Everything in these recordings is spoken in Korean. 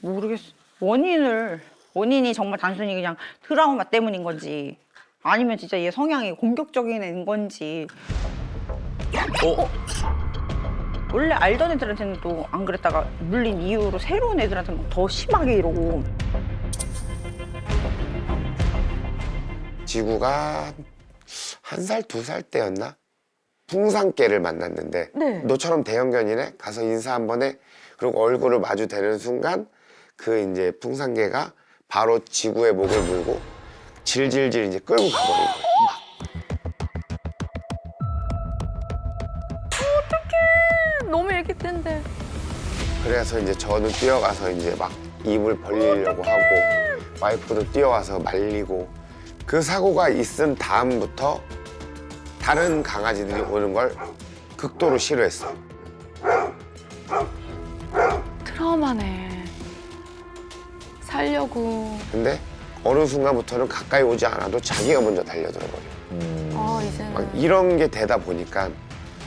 모르겠어. 원인이 정말 단순히 그냥 트라우마 때문인 건지 아니면 진짜 얘 성향이 공격적인 애인 건지. 원래 알던 애들한테는 또 안 그랬다가 물린 이후로 새로운 애들한테는 더 심하게 이러고. 지구가 1살, 2살 때였나? 풍산개를 만났는데 네. 너처럼 대형견이네? 가서 인사 한 번 해? 그리고 얼굴을 마주 대는 순간 그 이제 풍산개가 바로 지구의 목을 물고 질질질 이제 끌고 가버린 거예요. 너무 애기 때인데. 그래서 이제 저는 뛰어가서 이제 막 입을 벌리려고 하고 와이프도 뛰어와서 말리고 그 사고가 있은 다음부터 다른 강아지들이 오는 걸 극도로 싫어했어. 트라우마네. 살려고. 근데 어느 순간부터는 가까이 오지 않아도 자기가 먼저 달려들어버려. 이제는. 막 이런 게 되다 보니까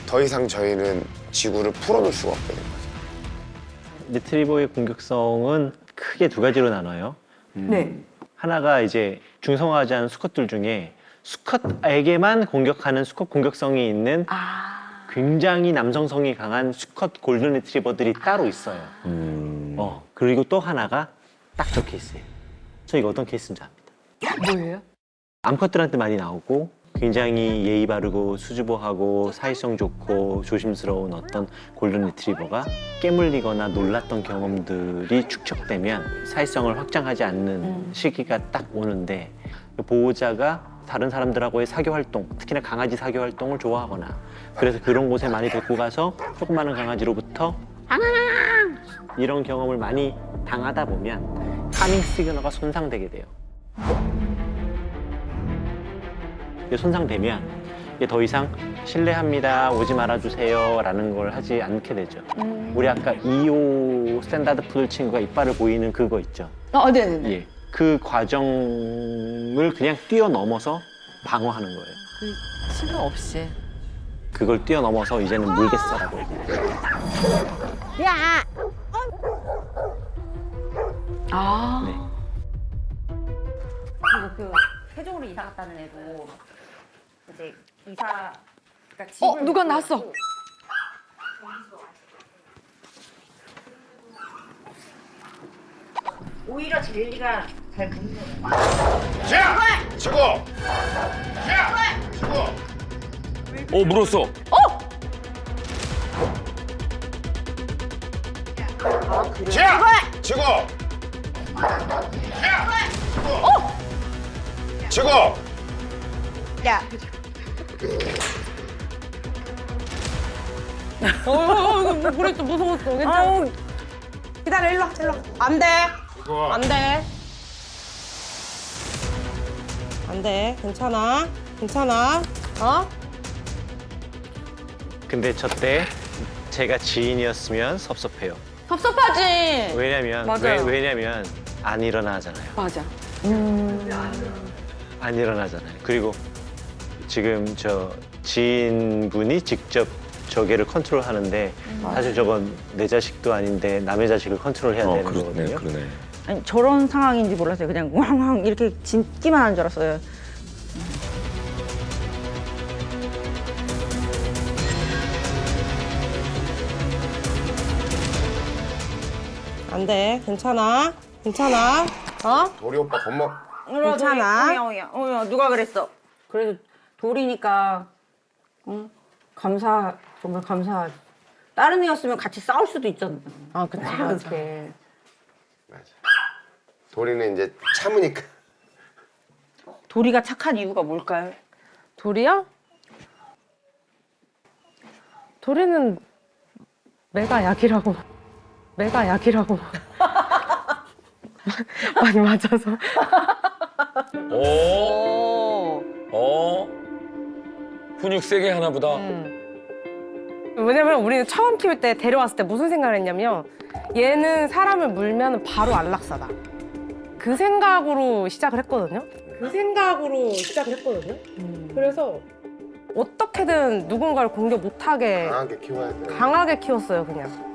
더 이상 저희는 지구를 풀어놓을 수가 없게 된 거죠. 리트리버의 공격성은 크게 두 가지로 나눠요. 네. 하나가 이제 중성화하지 않은 수컷들 중에 수컷에게만 공격하는 수컷 공격성이 있는 굉장히 남성성이 강한 수컷 골든 리트리버들이 따로 있어요. 그리고 또 하나가 딱 저 케이스예요. 저 이거 어떤 케이스인지 압니다. 뭐예요? 암컷들한테 많이 나오고 굉장히 예의 바르고 수줍어하고 사회성 좋고 조심스러운 어떤 골든 리트리버가 깨물리거나 놀랐던 경험들이 축적되면 사회성을 확장하지 않는 시기가 딱 오는데 보호자가 다른 사람들하고의 사교 활동, 특히나 강아지 사교 활동을 좋아하거나 그래서 그런 곳에 많이 데리고 가서 조그마한 강아지로부터 이런 경험을 많이 당하다 보면 카밍 시그널가 손상되게 돼요. 이게 손상되면 이게 더 이상 실례합니다, 오지 말아주세요 라는 걸 하지 않게 되죠. 우리 아까 2호 스탠다드 푸들 친구가 이빨을 보이는 그거 있죠. 네네네. 예, 그 과정을 그냥 뛰어넘어서 방어하는 거예요. 신경 없이. 그걸 뛰어넘어서 이제는 물겠어라고 얘기해요. 야! 네. 그리고 그 세종으로 이사 갔다는 애도 이제 이사 그러니까 집을 누가 못 나왔어? 구하고 오히려 젤리가 잘 붙는 거야. 야! 치고! 야! 치고! 물었어. 야! 치고! 야! 치고! 치고! 야! 그랬어, 무서웠어. 괜찮아. 아우, 기다려, 일로 와, 일로 와. 안 돼. 안 돼. 안 돼. 괜찮아. 괜찮아. 어? 근데 저 때 제가 지인이었으면 섭섭해요. 섭섭하지. 왜냐면 맞아요. 왜냐면 안 일어나잖아요. 맞아. 안 일어나잖아요. 그리고 지금 저 지인분이 직접 저게를 컨트롤하는데 사실 저건 내 자식도 아닌데 남의 자식을 컨트롤해야 되는 거거든요. 그러네. 아니 저런 상황인지 몰랐어요. 그냥 왕왕 이렇게 짖기만 하는 줄 알았어요. 안 돼. 괜찮아. 괜찮아. 어? 도리 오빠 겁먹. 괜찮아. 어야 누가 그랬어? 그래도 돌이니까 정말 감사하지. 다른 애였으면 같이 싸울 수도 있잖아. 아, 그치. 이렇게. 맞아. 도리는 이제 참으니까. 도리가 착한 이유가 뭘까요? 도리야? 도리는 매가 약이라고. 매가 약이라고. 많이 맞아서. 훈육 세게 하나 보다. 왜냐면 우리는 처음 키울 때 데려왔을 때 무슨 생각을 했냐면 얘는 사람을 물면 바로 안락사다. 그 생각으로 시작을 했거든요. 그래서 어떻게든 누군가를 공격 못하게 강하게 키워야 돼. 강하게 키웠어요, 그냥.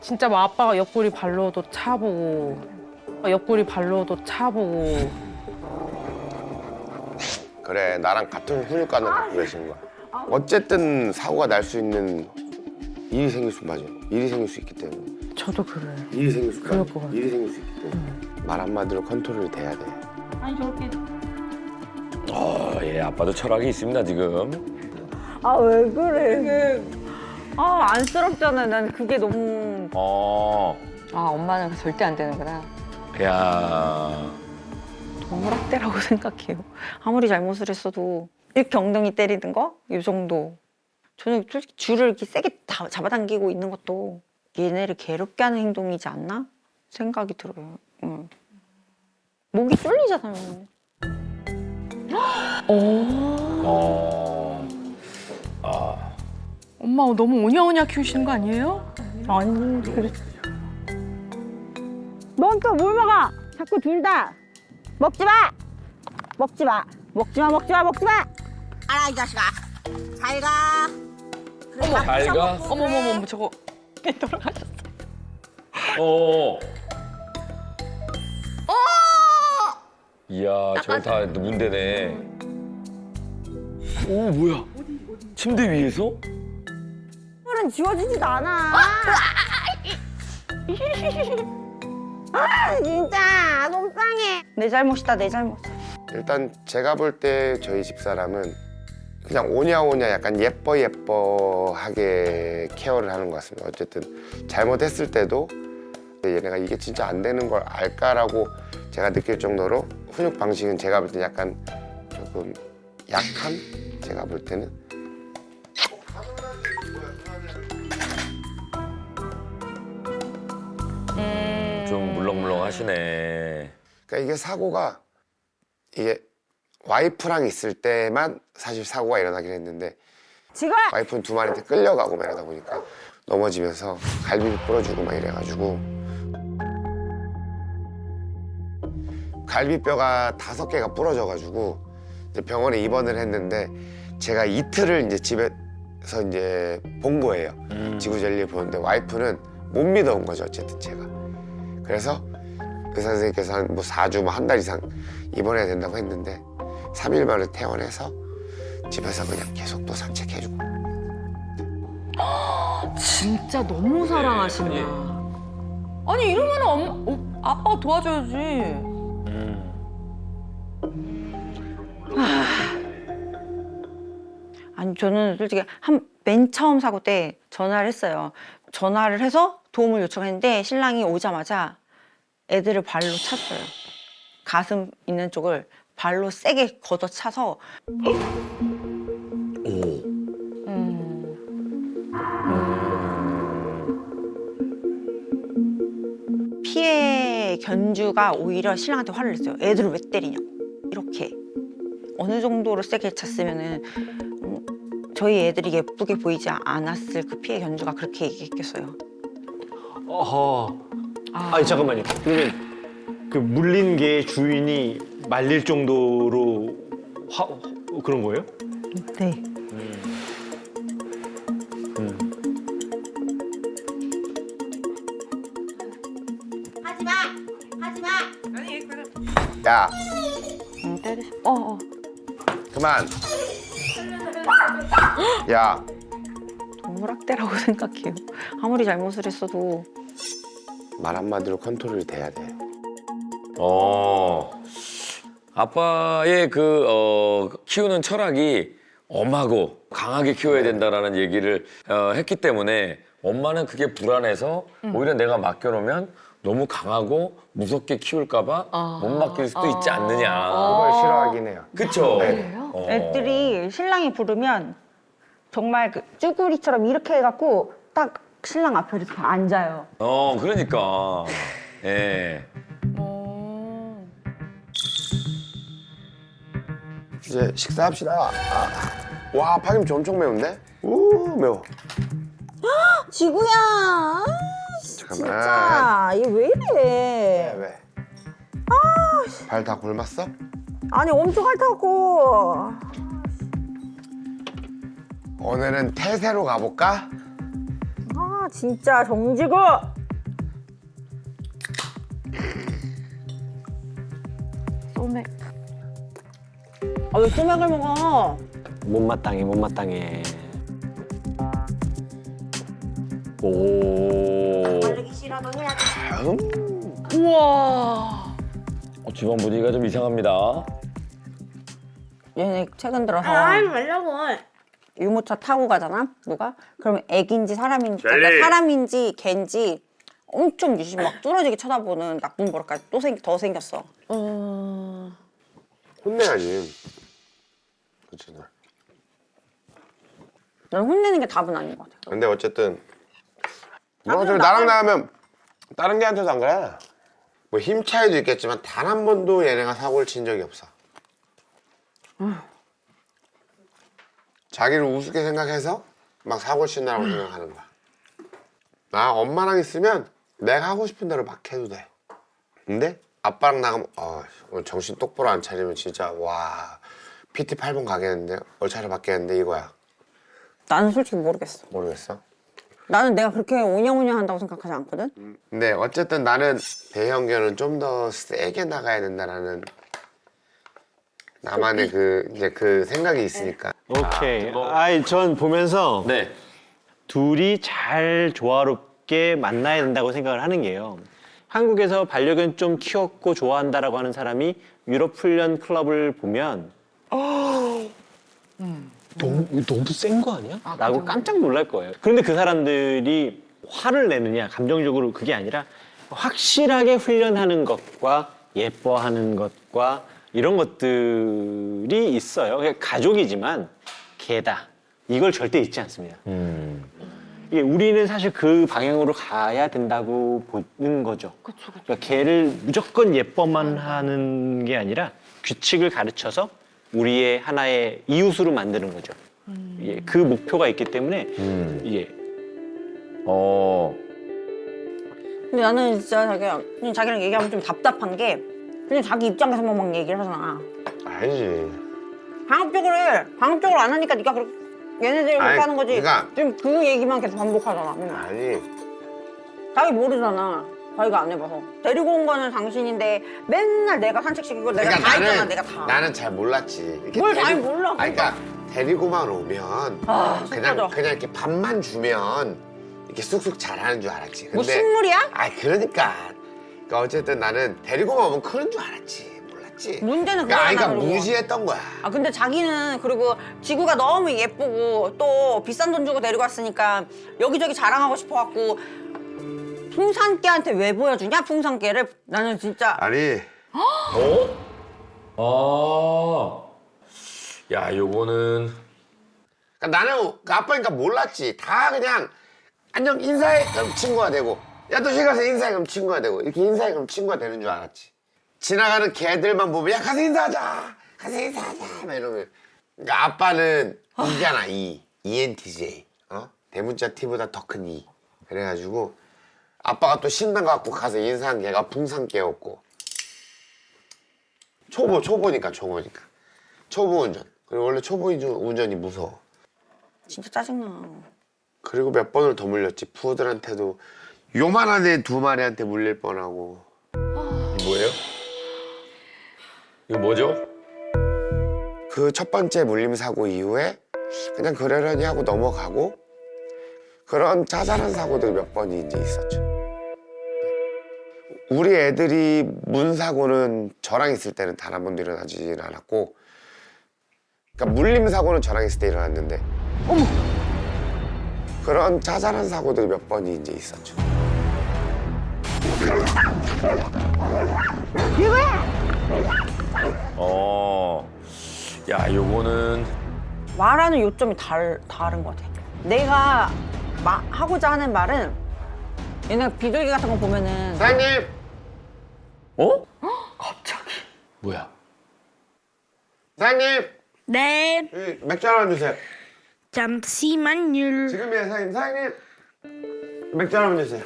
진짜 뭐 아빠가 옆구리 발로도 차보고 옆구리 발로도 차보고 그래 나랑 같은 훈육관을 갖고 계신 거야. 어쨌든 사고가 날 수 있는 일이 생길 수 맞아. 일이 생길 수 있기 때문에. 저도 그래요. 일이 생길 수 그럴 것 같아. 일이 생길 수 있기 때문에 말 한마디로 컨트롤이 돼야 돼. 아니 저렇게 예, 아빠도 철학이 있습니다 지금. 아 왜 그래? 아 안쓰럽잖아. 난 그게 너무 아, 엄마는 절대 안 되는구나. 야, 동물학대라고 생각해요. 아무리 잘못을 했어도 이렇게 엉덩이 때리는 거? 이 정도. 저는 솔직히 줄을 이렇게 세게 잡아당기고 있는 것도 얘네를 괴롭게 하는 행동이지 않나? 생각이 들어요. 응. 목이 쫄리잖아요. 엄마 너무 오냐오냐 키우시는 거 아니에요? 아니, 그래. 넌 또 뭘 먹어? 자꾸 둘 다. 먹지 마! 먹지 마! 먹지 마, 먹지 마, 먹지 마! 알아, 이 자식아. 잘 가. 그래, 막 잘 가. 어머머머 저거. 어. 이야, 저거 다 문대네. 오, 뭐야? 침대 위에서? 물은 지워지지도 않아. 아, 진짜 속상해. 내 잘못이다, 내 잘못. 일단 제가 볼 때 저희 집사람은 그냥 오냐오냐 약간 예뻐하게 케어를 하는 것 같습니다. 어쨌든 잘못했을 때도 얘네가 이게 진짜 안 되는 걸 알까라고 제가 느낄 정도로 훈육 방식은 제가 볼 때 약간 조금 약한? 제가 볼 때는 좀 물렁물렁 하시네. 그러니까 이게 사고가 이게 와이프랑 있을 때만 사실 사고가 일어나긴 했는데 지금 와이프는 두 마리한테 끌려가고 막 이러다 보니까 넘어지면서 갈비를 부러지고 막 이래가지고 갈비뼈가 5개가 부러져가지고 이제 병원에 입원을 했는데 제가 이틀을 이제 집에서 이제 본 거예요. 지구젤리를 보는데 와이프는 못 믿어온 거죠. 어쨌든 제가. 그래서 의사 선생님께서 한 뭐 4주 뭐 한 달 이상 입원해야 된다고 했는데 3일 만에 퇴원해서 집에서 그냥 계속 또 산책해주고. 진짜 너무 사랑하신다. 예. 아니 이러면 아빠가 도와줘야지. 아니 저는 솔직히 맨 처음 사고 때 전화를 했어요. 전화를 해서 도움을 요청했는데 신랑이 오자마자 애들을 발로 찼어요. 가슴 있는 쪽을 발로 세게 걷어차서 피해 견주가 오히려 신랑한테 화를 냈어요. 애들을 왜 때리냐고. 이렇게 어느 정도로 세게 찼으면은 저희 애들이 예쁘게 보이지 않았을 그 피해 견주가 그렇게 얘기했겠어요. 어허. 아니 잠깐만요. 그러면 그 물린 게 주인이 말릴 정도로 그런 거예요? 네. 야 때리시. 그만. 야 동물학대라고 생각해요. 아무리 잘못을 했어도 말 한마디로 컨트롤이 돼야 돼. 아빠의 키우는 철학이 엄하고 강하게 키워야 된다라는 얘기를 했기 때문에 엄마는 그게 불안해서 오히려 내가 맡겨놓으면 너무 강하고 무섭게 키울까봐 못 맡길 수도 있지 않느냐. 그걸 싫어하긴 해요. 그쵸? 애들이 신랑이 부르면 정말 그 쭈구리처럼 이렇게 해갖고 딱 신랑 앞에 이렇게 앉아요. 그러니까. 예. 이제 식사합시다. 와 파김치 엄청 매운데? 우 매워. 지구야. 잠깐만. 얘 왜 이래? 왜? 발 다 굶었어? 아니 엄청 핥아갖고. 오늘은 태세로 가볼까? 진짜 정지고. 소맥. 아, 왜 소맥을 먹어? 못마땅해, 못마땅해. 오. 걸리기 싫어도 해야 돼. 우와. 집안 분위기가 좀 이상합니다. 얘네 최근 들어서 말라고. 유모차 타고 가잖아, 누가? 그러면 애기인지 사람인지, 그러니까 사람인지 개인지 엄청 유심 막 뚫어지게 쳐다보는 나쁜 버릇까지 더 생겼어. 혼내야지. 그렇잖아. 난 혼내는 게 답은 아닌 것 같아. 근데 어쨌든 뭐 어차피 나랑 나가면 다른 개한테도 안 그래. 뭐 힘 차이도 있겠지만 단 한 번도 얘네가 사고를 친 적이 없어. 자기를 우습게 생각해서 막 사고를 친다고 생각하는 거야. 나 엄마랑 있으면 내가 하고 싶은 대로 막 해도 돼. 근데 아빠랑 나가면 오늘 정신 똑바로 안 차리면 진짜 와 PT 8번 가겠는데 얼차려 받겠는데 이거야. 나는 솔직히 모르겠어. 모르겠어. 나는 내가 그렇게 오냐오냐 한다고 생각하지 않거든? 근데 어쨌든 나는 대형견은 좀 더 세게 나가야 된다라는 나만의 그 생각이 있으니까. 오케이. 아이, 전 보면서 네. 둘이 잘 조화롭게 만나야 된다고 생각을 하는 게요. 한국에서 반려견 좀 키웠고 좋아한다라고 하는 사람이 유럽 훈련 클럽을 보면 너무 센 거 아니야? 라고 깜짝 놀랄 거예요. 그런데 그 사람들이 화를 내느냐, 감정적으로 그게 아니라 확실하게 훈련하는 것과 예뻐하는 것과 이런 것들이 있어요. 그냥 가족이지만 개다. 이걸 절대 잊지 않습니다. 이게 우리는 사실 그 방향으로 가야 된다고 보는 거죠. 그러니까 개를 무조건 예뻐만 하는 게 아니라 규칙을 가르쳐서 우리의 하나의 이웃으로 만드는 거죠. 예, 그 목표가 있기 때문에 예. 근데 나는 진짜 그냥 자기랑 얘기하면 좀 답답한 게 그냥 자기 입장에서만 막 얘기를 하잖아. 알지. 방법적으로 안 하니까 네가 그렇게 얘네들이 아니, 그렇게 하는 거지. 그러니까- 지금 그 얘기만 계속 반복하잖아. 맨날. 아니 자기 모르잖아. 자기가 안 해봐서. 데리고 온 거는 당신인데 맨날 내가 산책시키고 내가 그러니까 다 했잖아. 내가 다. 나는 잘 몰랐지. 이렇게 뭘 잘 몰라, 아니, 그러니까 데리고만 오면 속 그냥 터져. 그냥 이렇게 밥만 주면 이렇게 쑥쑥 잘하는 줄 알았지. 근데 뭐 식물이야? 아 그러니까 어쨌든 나는 데리고만 오면 크는 줄 알았지. 몰랐지. 문제는 그러니까, 그거잖아, 그러니까 그리고. 무시했던 거야. 아 근데 자기는 그리고 지구가 너무 예쁘고 또 비싼 돈 주고 데리고 왔으니까 여기저기 자랑하고 싶어갖고 풍산개한테 왜 보여주냐 풍산개를. 나는 진짜 아니 야, 요거는 그러니까 나는 그 아빠니까 몰랐지. 다 그냥 안녕 인사해 그럼 친구가 되고 야 너 저기 가서 인사해 그럼 친구가 되고 이렇게 인사해 그럼 친구가 되는 줄 알았지. 지나가는 개들만 보면 야 가서 인사하자 가서 인사하자 막 이러면. 그러니까 아빠는 이잖아 ENTJ 대문자 T보다 더 큰 E. 그래가지고 아빠가 또 신당 갖고 가서 인사한 개가 풍산개였고 초보니까 초보 운전. 그리고 원래 초보 운전이 무서워. 진짜 짜증나. 그리고 몇 번을 더 물렸지. 푸들한테도 요만한 애 두 마리한테 물릴 뻔하고. 이게 뭐예요? 이거 뭐죠? 그 첫 번째 물림 사고 이후에 그냥 그러려니 하고 넘어가고 그런 자잘한 사고들이 몇 번이 이제 있었죠. 우리 애들이 문 사고는 저랑 있을 때는 단 한 번도 일어나지 않았고, 그러니까 물림 사고는 저랑 있을 때 일어났는데 그런 자잘한 사고들이 몇 번이 이제 있었죠. 야, 요거는 말하는 요점이 다른 것 같아. 내가 하고자 하는 말은 얘네 비둘기 같은 거 보면은 사장님! 뭐야? 사장님! 네, 여기 맥주 하나 주세요. 잠시만요. 지금이에요, 사장님. 사장님! 맥주 하나만 주세요.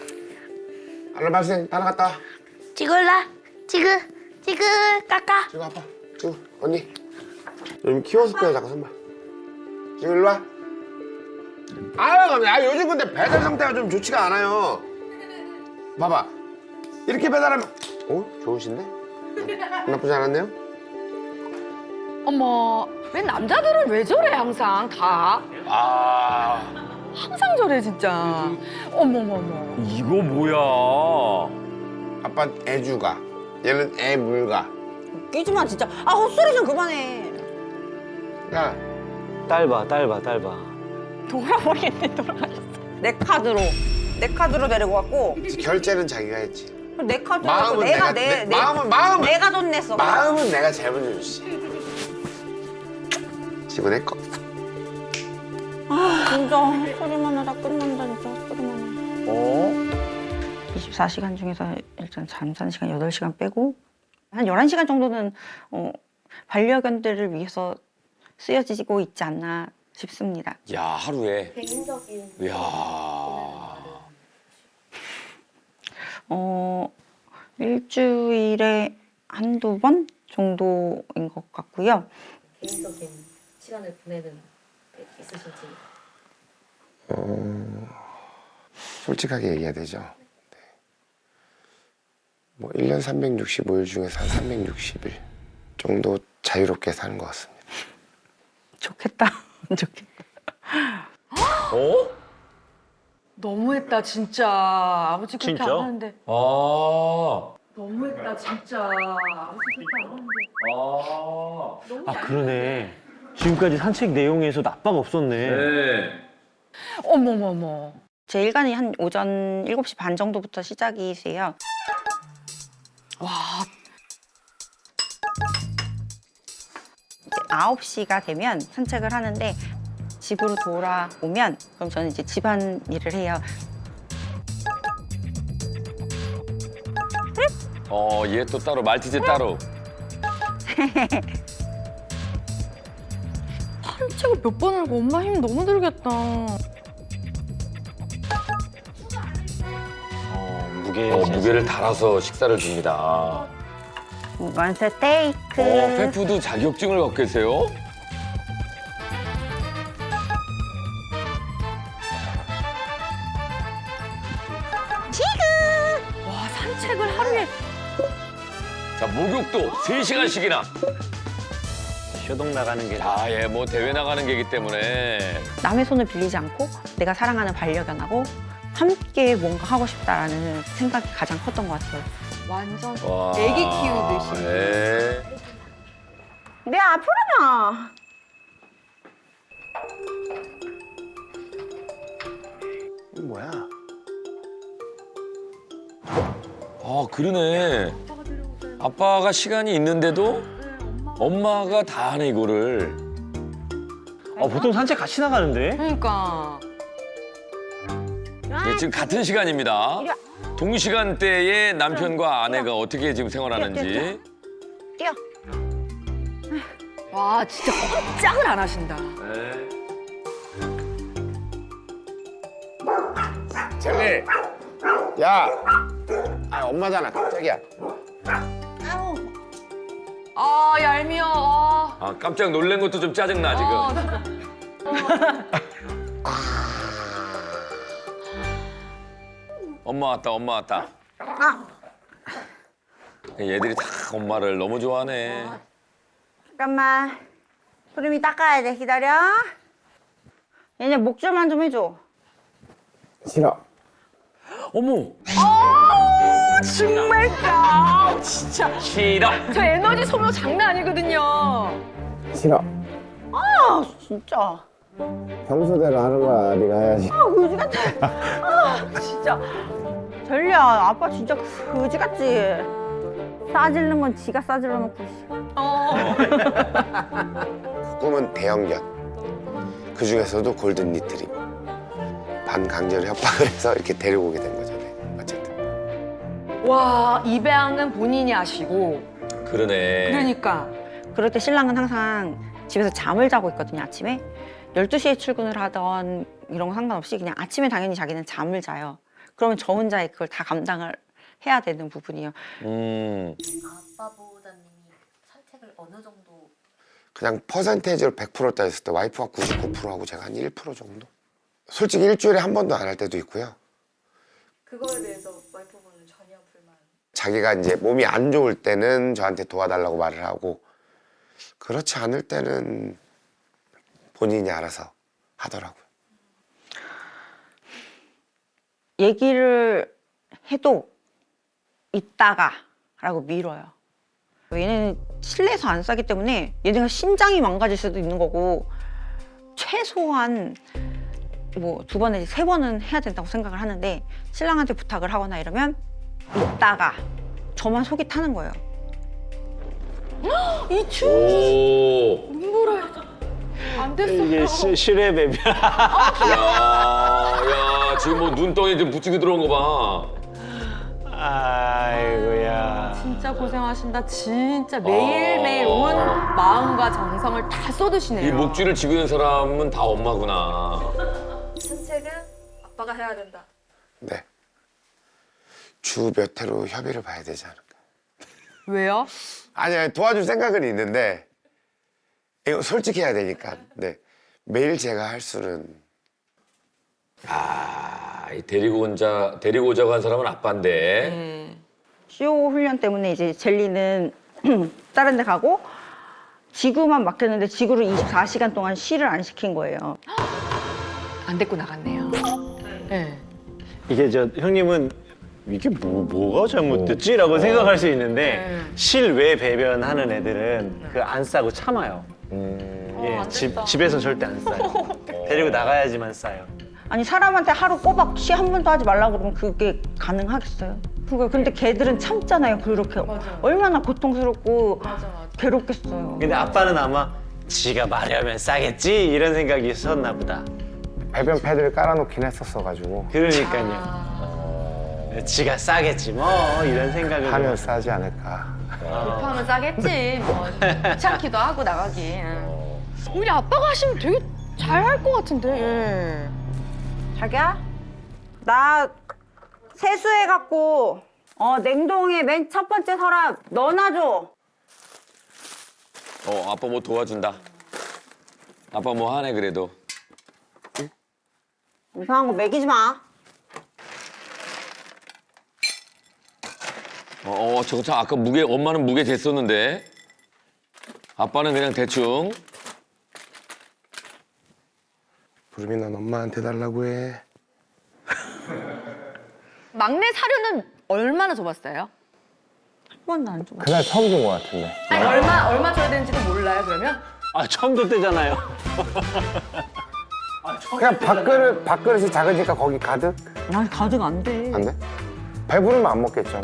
알바생 따라갔다 와. 찍을라? 지그 까까. 지금 아빠, 지금 언니. 좀 키워줄 거야, 잠깐 선발. 지금 일로 와. 아유 감사합니다. 요즘 근데 배달 상태가 좀 좋지가 않아요. 봐봐. 이렇게 배달하면 좋으신데? 나쁘지 않았네요? 어머, 왜 남자들은 왜 저래 항상 다? 항상 저래 진짜. 어머머머. 이거 뭐야? 아빠는 애주가, 얘는 애물가. 웃기지 마 진짜. 아 헛소리 좀 그만해. 야, 딸 봐. 돌아버리겠네 돌아가셨어. 내 카드로 데리고 왔고 결제는 자기가 했지. 내 카드로 마음은 마음은 내가 돈 냈어. 마음은 내가 잘 보내줬지. 집은 내 거. 진짜 헛소리만 하다 끝난다 진짜 헛소리만 해. 24시간 중에서 일단 잠자는 시간 8시간 빼고 한 11시간 정도는 반려견들을 위해서 쓰여지고 있지 않나 싶습니다. 야, 하루에. 개인적인 이야. 일주일에 한두 번 정도인 것 같고요. 개인적인 시간을 보내는 게 있으신지. 솔직하게 얘기해야 되죠. 네. 뭐 1년 365일 중에서 한 360일 정도 자유롭게 사는 것 같습니다. 좋겠다. 좋겠다. 어? 너무했다 진짜. 아버지 그렇게 진짜? 안 하는데. 아. 너무했다 진짜. 아버지 그렇게 안 하는데. 아 그러네. 지금까지 산책 내용에서도 아빠가 없었네. 네. 어머머머. 제 일간이 한 오전 7시 반 정도부터 시작이세요. 와, 이제 9시가 되면 산책을 하는데 집으로 돌아오면 그럼 저는 이제 집안일을 해요. 얘 또 따로 말티즈 따로. 산책을 몇 번 하고 엄마 힘 너무 들겠다. 무게. 무게를 달아서 식사를 줍니다. 무건 스테이크. 페프도 자격증을 갖고 계세요? 와, 산책을 하루에. 자, 목욕도 3시간씩이나. 쇼동 나가는 게. 자, 예, 뭐 대회 나가는 게기 때문에. 남의 손을 빌리지 않고 내가 사랑하는 반려견하고 함께 뭔가 하고 싶다라는 생각이 가장 컸던 것 같아요. 완전 와. 애기 키우듯이. 네. 내 앞으로나. 이거 뭐야? 아, 그러네. 아빠가 시간이 있는데도 엄마가 다 하네, 이거를. 보통 산책 같이 나가는데. 그러니까. 예, 지금 같은 시간입니다. 동시간대에 남편과 아내가 어떻게 지금 생활하는지. 뛰어. 와, 진짜 꼼짝을 안 하신다. 젤리. 야. 아 엄마잖아 깜짝이야. 아, 얄미워. 아, 깜짝 놀란 것도 좀 짜증나, 지금. 엄마 왔다, 엄마 왔다. 얘들이 다 엄마를 너무 좋아하네. 잠깐만. 푸름이 닦아야 돼. 기다려. 얘네 목줄만 좀 해줘. 싫어. 어머! 정말까? 진짜. 싫어! 저 에너지 소모 장난 아니거든요. 싫어. 아 진짜. 평소대로 하는 거야. 네가 해야지. 그지 같아. 진짜. 젤리야, 아빠 진짜 그지 같지. 싸질는 건 지가 싸질러 놓고. 꿈은 대형견. 그 중에서도 골든 리트리버. 반강제로 협박을 해서 이렇게 데리고 오게 된 거죠. 네. 어쨌든. 와, 입양은 본인이 하시고. 그러네. 그러니까. 그럴 때 신랑은 항상 집에서 잠을 자고 있거든요, 아침에. 12시에 출근을 하던 이런 거 상관없이 그냥 아침에 당연히 자기는 잠을 자요. 그러면 저 혼자 그걸 다 감당을 해야 되는 부분이에요. 아빠 보호자님이 산책을 어느 정도 그냥 퍼센테이지로 100% 따졌을 때 와이프가 99%하고 제가 한 1% 정도? 솔직히 일주일에 한 번도 안 할 때도 있고요. 그거에 대해서 와이프분은 전혀 불만. 자기가 이제 몸이 안 좋을 때는 저한테 도와달라고 말을 하고 그렇지 않을 때는 본인이 알아서 하더라고요. 얘기를 해도 이따가 라고 미뤄요. 얘는 실내에서 안 싸기 때문에 얘네가 심장이 망가질 수도 있는 거고 최소한 뭐 2번에 3번은 해야 된다고 생각을 하는데 신랑한테 부탁을 하거나 이러면 이따가 저만 속이 타는 거예요. 오. 안 됐어. 이게 실외 배변. 야, 지금 뭐 눈덩이 좀 붙이고 들어온 거 아이고야. 진짜 고생하신다. 진짜 매일매일 온 마음과 정성을 다 봐. 쏟으시네요. 이 목줄을 쥐고 있는 사람은 다 엄마구나. 산책은 아빠가 해야 된다. 네. 주 몇 회로 협의를 봐야 되지 않을까. 왜요? 아니 도와줄 생각은 있는데 이거 솔직히 해야 되니까. 네. 매일 제가 할 수는 아, 이 데리고 오자고 한 사람은 아빠인데. CO 훈련 때문에 이제 젤리는 다른 데 가고 지구만 맡겼는데 지구를 24시간 동안 쉬를 안 시킨 거예요. 안 데리고 나갔네요. 네. 이게 저 형님은 이게 뭐가 잘못됐지라고 생각할 수 있는데 실외 배변하는 애들은 그 안 싸고 참아요. 예, 집에서 절대 안 싸요. 데리고 나가야지만 싸요. 아니 사람한테 하루 꼬박 쉬 한 번도 하지 말라고 그러면 그게 가능하겠어요? 근데 걔들은 참잖아요. 그렇게 얼마나 고통스럽고 괴롭겠어요. 근데 아빠는 아마 지가 말하면 싸겠지 이런 생각이 있었나 보다. 배변 패드를 깔아놓긴 했었어가지고 그러니까요. 지가 싸겠지 뭐 이런 생각을 하면 싸지 않을까. 급하면 싸겠지. 뭐 귀찮기도 하고 나가기. 우리 아빠가 하시면 되게 잘할 것 같은데. 예. 자기야, 나 세수해갖고 냉동에 맨 첫 번째 서랍 넣어놔줘. 아빠 뭐 도와준다. 아빠 뭐 하네 그래도. 이상한 거 먹이지 마. 저거 참 아까 엄마는 무게 쟀었는데 아빠는 그냥 대충. 부름이 넌 엄마한테 달라고 해. 막내 사료는 얼마나 줘봤어요? 한 번도 안 줘. 그날 처음 준 것 같은데. 아니, 얼마 줘야 되는지도 몰라요, 그러면? 아 처음 줬대잖아요. 그냥 밥그릇이 작으니까 거기 가득? 난 가득 안 돼. 안 돼? 배부르면 안 먹겠죠.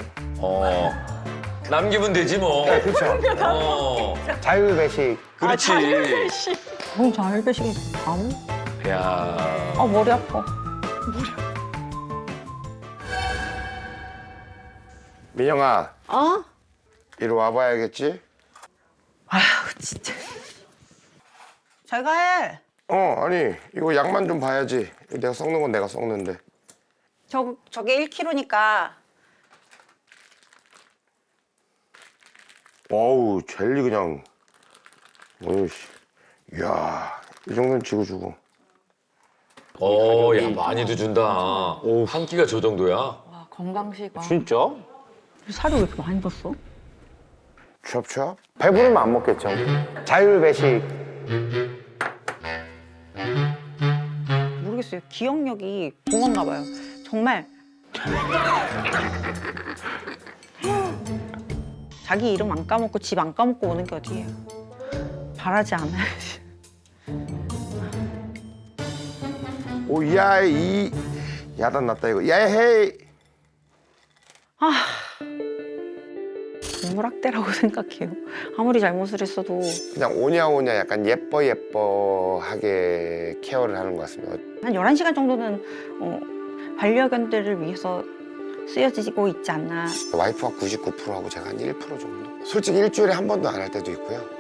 남기면 되지 뭐. 그렇죠. 자율배식. 그렇지. 뭔 자율배식이 아무? 야. 머리 아파. 민영아, 이리 와봐야겠지? 아휴 진짜. 잘 해. 아니 이거 양만 좀 봐야지. 내가 썩는 건 내가 썩는데. 저게 1kg니까 어우 젤리 그냥. 어이씨. 이야 이 정도는 지고 주고. 야 많이도 준다. 한 끼가 저 정도야. 와, 건강식. 와. 진짜? 살을 왜 이렇게 많이 줬어? 취업? 배부르면 안 먹겠죠. 자율배식. 모르겠어요. 기억력이 붕어인가 봐요. 정말. 자기 이름 안 까먹고 집 안 까먹고 오는 게 어디예요. 바라지 않아야지. 오야 이 야단 났다 이거. 야헤이. 동물학대라고 생각해요. 아무리 잘못을 했어도 그냥 오냐오냐 약간 예뻐하게 케어를 하는 것 같습니다. 한 11시간 정도는 반려견들을 위해서 쓰여지고 있지 않나. 와이프가 99%하고 제가 한 1% 정도? 솔직히 일주일에 한 번도 안 할 때도 있고요.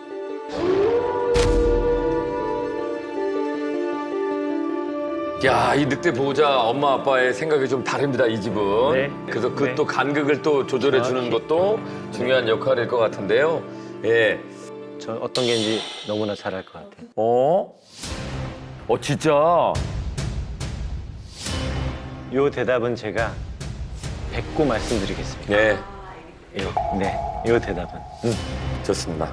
야, 이 늑대 보호자 엄마 아빠의 생각이 좀 다릅니다, 이 집은. 네. 그래서 그 네. 또 간극을 또 조절해 주는 것도 중요한 역할일 것 같은데요. 예. 저 어떤 게인지 너무나 잘 알 것 같아요. 진짜. 요 대답은 제가 뵙고 말씀드리겠습니다. 네, 요 대답은. 좋습니다.